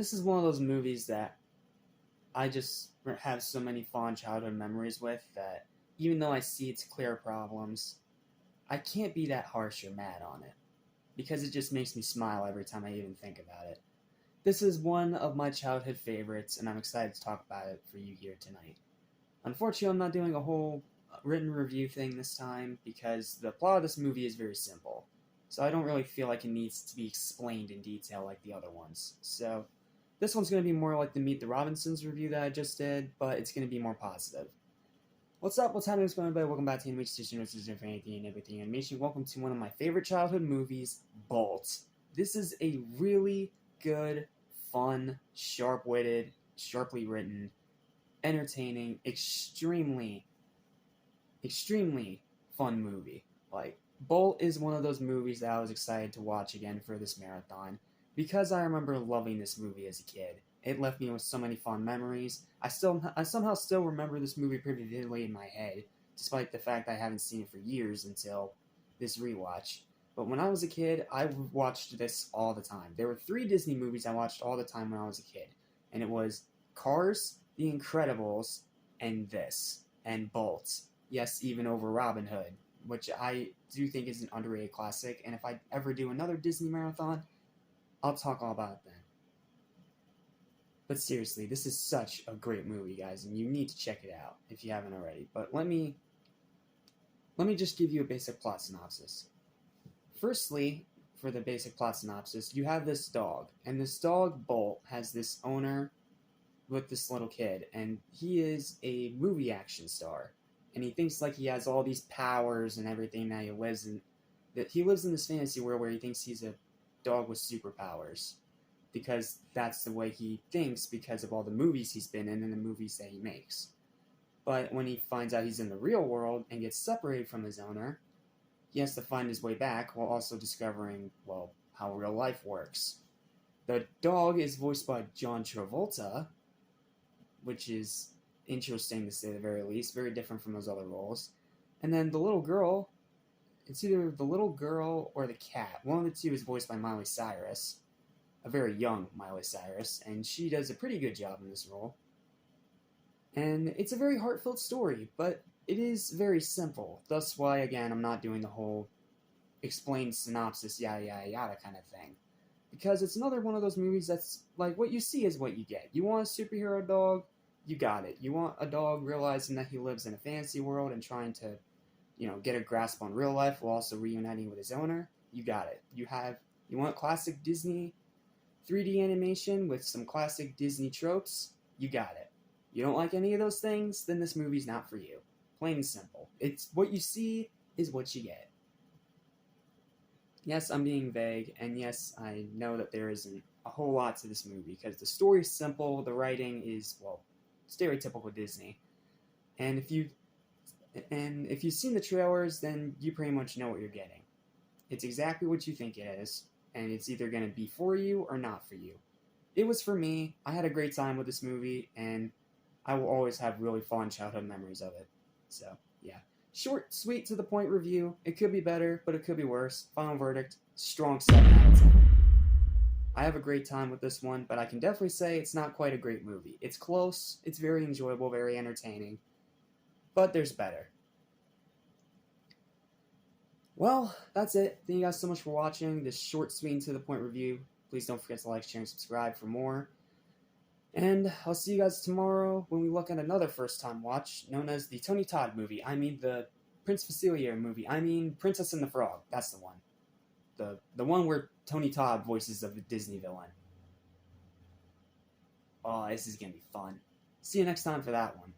this is one of those movies that I just have so many fond childhood memories with that even though I see its clear problems, I can't be that harsh or mad on it because it just makes me smile every time I even think about it. This is one of my childhood favorites, and I'm excited to talk about it for you here tonight. Unfortunately, I'm not doing a whole written review thing this time because the plot of this movie is very simple, so I don't really feel like it needs to be explained in detail like the other ones. So this one's going to be more like the Meet the Robinsons review that I just did, but it's going to be more positive. What's up? What's happening? What's going on, everybody? Welcome back to Animation Station, which is for anything and everything animation. Welcome to one of my favorite childhood movies, Bolt. This is a really good, fun, sharp-witted, sharply written, entertaining, extremely fun movie. Like, Bolt is one of those movies that I was excited to watch again for this marathon because I remember loving this movie as a kid. It left me with so many fond memories. I somehow still remember this movie pretty vividly in my head, despite the fact I haven't seen it for years until this rewatch. But when I was a kid, I watched this all the time. There were 3 Disney movies I watched all the time when I was a kid. And it was Cars, The Incredibles, and this. And Bolt. Yes, even over Robin Hood, which I do think is an underrated classic. And if I ever do another Disney marathon, I'll talk all about it then. But seriously, this is such a great movie, guys, and you need to check it out if you haven't already. But let me just give you a basic plot synopsis. Firstly, for the basic plot synopsis, you have this dog, and this dog, Bolt, has this owner with this little kid, and he is a movie action star, and he thinks like he has all these powers and everything that he lives in this fantasy world where he thinks he's a dog with superpowers, because that's the way he thinks because of all the movies he's been in and the movies that he makes. But when he finds out he's in the real world and gets separated from his owner, he has to find his way back while also discovering, well, how real life works. The dog is voiced by John Travolta, which is interesting to say the very least, very different from those other roles. And then the little girl, it's either the little girl or the cat. One of the two is voiced by Miley Cyrus, a very young Miley Cyrus, and she does a pretty good job in this role. And it's a very heartfelt story, but it is very simple. Thus why, again, I'm not doing the whole explained synopsis, yada yada yada kind of thing. Because it's another one of those movies that's like, what you see is what you get. You want a superhero dog, you got it. You want a dog realizing that he lives in a fantasy world and trying to, get a grasp on real life while also reuniting with his owner, you got it. You want classic Disney 3D animation with some classic Disney tropes, you got it. You don't like any of those things, then this movie's not for you. Plain and simple. It's what you see is what you get. Yes, I'm being vague, and yes, I know that there isn't a whole lot to this movie, because the story's simple, the writing is, well, stereotypical Disney. And if you've seen the trailers, then you pretty much know what you're getting. It's exactly what you think it is, and it's either going to be for you or not for you. It was for me. I had a great time with this movie, and I will always have really fond childhood memories of it. So, yeah. Short, sweet, to the point review. It could be better, but it could be worse. Final verdict, strong 7 out of 10. I have a great time with this one, but I can definitely say it's not quite a great movie. It's close, it's very enjoyable, very entertaining, but there's better. Well, that's it. Thank you guys so much for watching this short, sweet, and to the point review. Please don't forget to like, share, and subscribe for more. And I'll see you guys tomorrow when we look at another first-time watch, known as the Tony Todd movie. I mean the Prince Facilier movie. I mean Princess and the Frog. That's the one. The one where Tony Todd voices of a Disney villain. Oh, this is going to be fun. See you next time for that one.